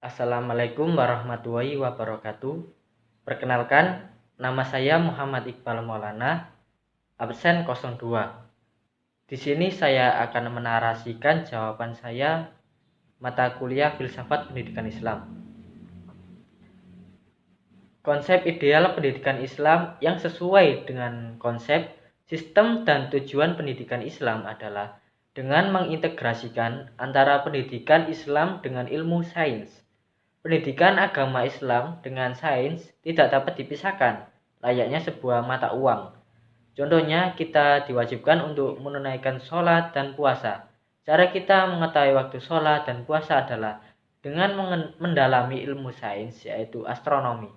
Assalamualaikum warahmatullahi wabarakatuh. Perkenalkan, nama saya Muhammad Iqbal Maulana, absen 02. Di sini saya akan menarasikan jawaban saya mata kuliah Filsafat Pendidikan Islam. Konsep ideal pendidikan Islam yang sesuai dengan konsep, sistem, dan tujuan pendidikan Islam adalah dengan mengintegrasikan antara pendidikan Islam dengan ilmu sains. Pendidikan agama Islam dengan sains tidak dapat dipisahkan, layaknya sebuah mata uang. Contohnya, kita diwajibkan untuk menunaikan sholat dan puasa. Cara kita mengetahui waktu sholat dan puasa adalah dengan mendalami ilmu sains, yaitu astronomi.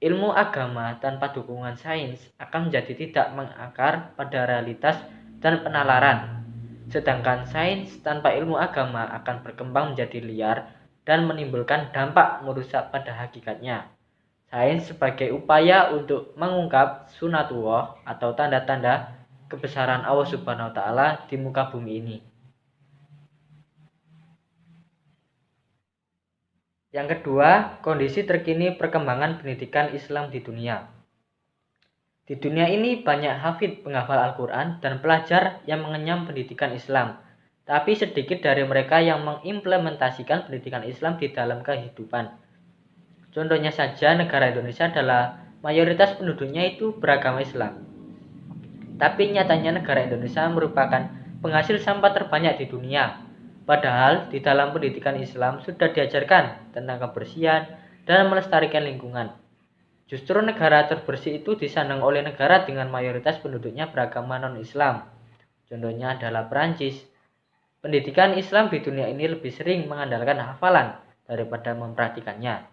Ilmu agama tanpa dukungan sains akan menjadi tidak mengakar pada realitas dan penalaran. Sedangkan sains tanpa ilmu agama akan berkembang menjadi liar dan menimbulkan dampak merusak pada hakikatnya. Sains sebagai upaya untuk mengungkap sunatullah atau tanda-tanda kebesaran Allah Subhanahu wa taala di muka bumi ini. Yang kedua, kondisi terkini perkembangan pendidikan Islam di dunia. Di dunia ini banyak hafid penghafal Al-Quran dan pelajar yang mengenyam pendidikan Islam. Tapi sedikit dari mereka yang mengimplementasikan pendidikan Islam di dalam kehidupan. Contohnya saja negara Indonesia adalah mayoritas penduduknya itu beragama Islam. Tapi nyatanya negara Indonesia merupakan penghasil sampah terbanyak di dunia. Padahal di dalam pendidikan Islam sudah diajarkan tentang kebersihan dan melestarikan lingkungan. Justru negara terbersih itu disandang oleh negara dengan mayoritas penduduknya beragama non-Islam. Contohnya adalah Perancis. Pendidikan Islam di dunia ini lebih sering mengandalkan hafalan daripada mempraktikannya.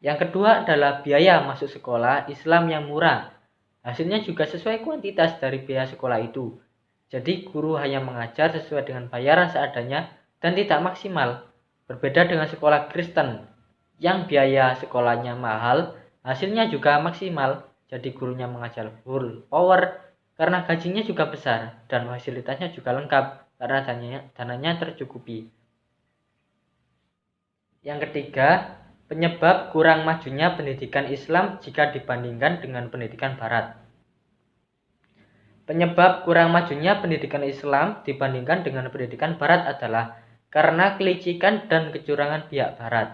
Yang kedua adalah biaya masuk sekolah Islam yang murah. Hasilnya juga sesuai kuantitas dari biaya sekolah itu. Jadi guru hanya mengajar sesuai dengan bayaran seadanya dan tidak maksimal. Berbeda dengan sekolah Kristen yang biaya sekolahnya mahal, hasilnya juga maksimal. Jadi gurunya mengajar full power karena gajinya juga besar dan fasilitasnya juga lengkap karena dananya tercukupi. Yang ketiga, penyebab kurang majunya pendidikan Islam jika dibandingkan dengan pendidikan Barat. Penyebab kurang majunya pendidikan Islam dibandingkan dengan pendidikan Barat adalah karena kelicikan dan kecurangan pihak Barat.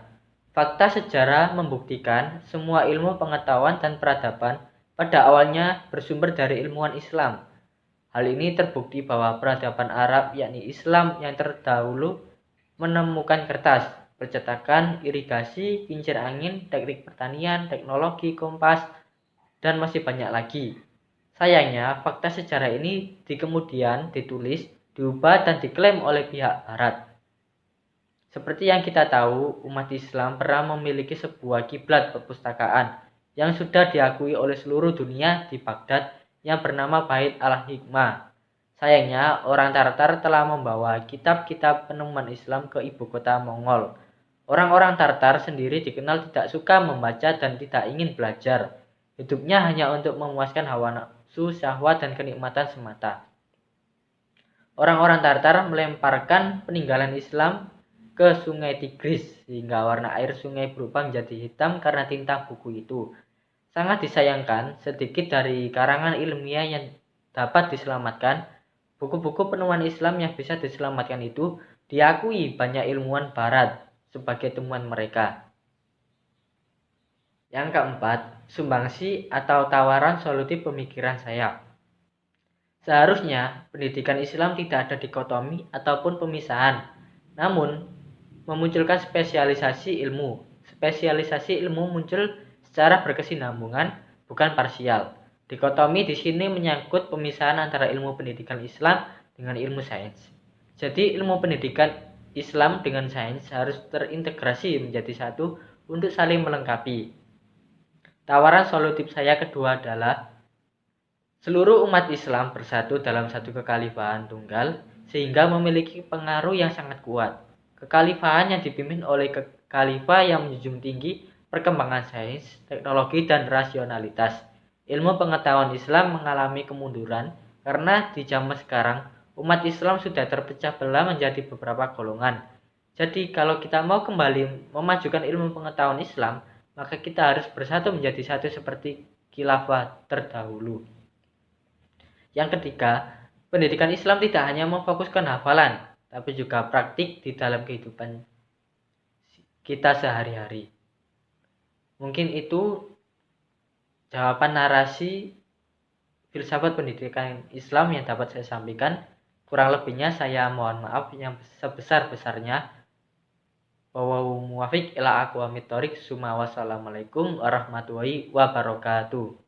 Fakta sejarah membuktikan semua ilmu pengetahuan dan peradaban pada awalnya bersumber dari ilmuwan Islam. Hal ini terbukti bahwa peradaban Arab yakni Islam yang terdahulu menemukan kertas, percetakan, irigasi, kincir angin, teknik pertanian, teknologi kompas, dan masih banyak lagi. Sayangnya, fakta sejarah ini kemudian ditulis, diubah, dan diklaim oleh pihak Barat. Seperti yang kita tahu, umat Islam pernah memiliki sebuah kiblat perpustakaan yang sudah diakui oleh seluruh dunia di Baghdad yang bernama Bait al-Hikmah. Sayangnya, orang Tartar telah membawa kitab-kitab penemuan Islam ke ibu kota Mongol. Orang-orang Tartar sendiri dikenal tidak suka membaca dan tidak ingin belajar. Hidupnya hanya untuk memuaskan hawa nafsu, syahwat, dan kenikmatan semata. Orang-orang Tartar melemparkan peninggalan Islam ke sungai Tigris sehingga warna air sungai berubah menjadi hitam karena tinta buku itu. Sangat disayangkan, sedikit dari karangan ilmiah yang dapat diselamatkan. Buku-buku penemuan Islam yang bisa diselamatkan itu diakui banyak ilmuwan Barat sebagai temuan mereka. Yang keempat, sumbangsi atau tawaran solusi pemikiran saya. Seharusnya pendidikan Islam tidak ada dikotomi ataupun pemisahan, namun memunculkan spesialisasi ilmu. Spesialisasi ilmu muncul secara berkesinambungan, bukan parsial. Dikotomi di sini menyangkut pemisahan antara ilmu pendidikan Islam dengan ilmu sains. Jadi ilmu pendidikan Islam dengan sains harus terintegrasi menjadi satu untuk saling melengkapi. Tawaran solutif saya kedua adalah seluruh umat Islam bersatu dalam satu kekhalifahan tunggal sehingga memiliki pengaruh yang sangat kuat. Kekhalifahan yang dipimpin oleh khalifah yang menjunjung tinggi perkembangan sains, teknologi, dan rasionalitas. Ilmu pengetahuan Islam mengalami kemunduran karena di zaman sekarang umat Islam sudah terpecah belah menjadi beberapa golongan. Jadi kalau kita mau kembali memajukan ilmu pengetahuan Islam, maka kita harus bersatu menjadi satu seperti khilafah terdahulu. Yang ketiga, pendidikan Islam tidak hanya memfokuskan hafalan, tapi juga praktik di dalam kehidupan kita sehari-hari. Mungkin itu jawaban narasi filsafat pendidikan Islam yang dapat saya sampaikan. Kurang lebihnya saya mohon maaf yang sebesar-besarnya. Wassalamualaikum warahmatullahi wabarakatuh.